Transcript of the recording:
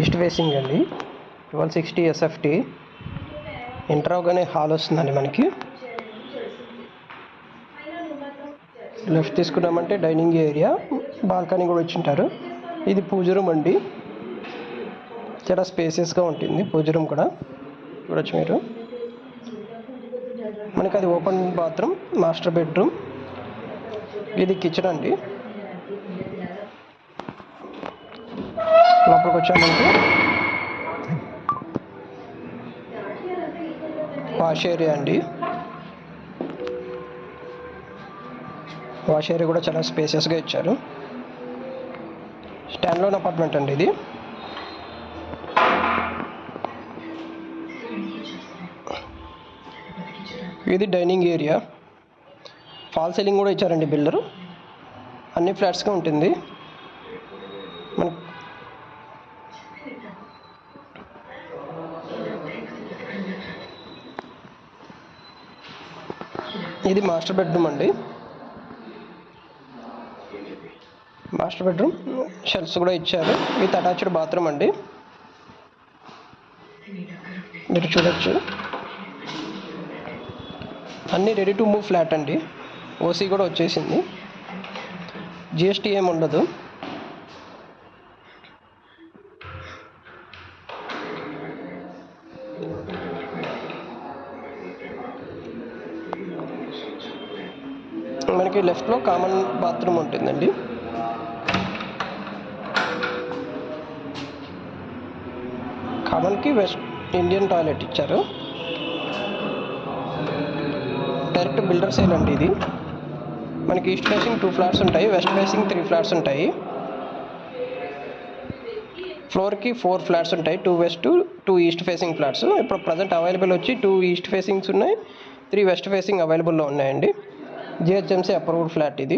East facing అండి 1260 SFT ఇంటర్వ్యూగానే hall వస్తుందండి మనకి. లెఫ్ట్ తీసుకున్నామంటే డైనింగ్ ఏరియా, బాల్కనీ కూడా వచ్చింటారు. ఇది పూజ రూమ్ అండి, చాలా స్పేసియస్గా ఉంటుంది పూజ రూమ్ కూడా చూడొచ్చు మీరు. మనకి అది ఓపెన్ బాత్రూమ్, మాస్టర్ బెడ్రూమ్. ఇది కిచెన్ అండి. లోపలికి వచ్చామంటే వాష్ ఏరియా అండి. వాష్ ఏరియా కూడా చాలా స్పేసియస్గా ఇచ్చారు. స్టాండ్ లోన్ అపార్ట్మెంట్ అండి ఇది. ఇది డైనింగ్ ఏరియా. ఫాల్ సీలింగ్ కూడా ఇచ్చారండి బిల్డరు. అన్ని ఫ్లాట్స్గా ఉంటుంది మనకి. ఇది మాస్టర్ బెడ్రూమ్ అండి. మాస్టర్ బెడ్రూమ్ షెల్ఫ్స్ కూడా ఇచ్చారు విత్ అటాచ్డ్ బాత్రూమ్ అండి. మీరు చూడొచ్చు, అన్నీ రెడీ టు మూవ్ ఫ్లాట్ అండి. ఓసీ కూడా వచ్చేసింది, జిఎస్టీ ఏమి ఉండదు. మనకి లెఫ్ట్లో కామన్ బాత్రూమ్ ఉంటుందండి. కామన్కి వెస్ట్ ఇండియన్ టాయిలెట్ ఇచ్చారు. డైరెక్ట్ బిల్డర్ సేల్ అండి ఇది. మనకి ఈస్ట్ ఫేసింగ్ 2 ఫ్లాట్స్ ఉంటాయి, వెస్ట్ ఫేసింగ్ 3 ఫ్లాట్స్ ఉంటాయి. ఫ్లోర్కి 4 ఫ్లాట్స్ ఉంటాయి, 2 వెస్ట్ 2 ఈస్ట్ ఫేసింగ్ ఫ్లాట్స్. ఇప్పుడు ప్రజెంట్ అవైలబుల్ వచ్చి 2 ఈస్ట్ ఫేసింగ్స్ ఉన్నాయి, 3 వెస్ట్ ఫేసింగ్ అవైలబుల్లో ఉన్నాయండి. జిహెచ్ఎంసీ అప్రూవ్డ్ ఫ్లాట్ ఇది.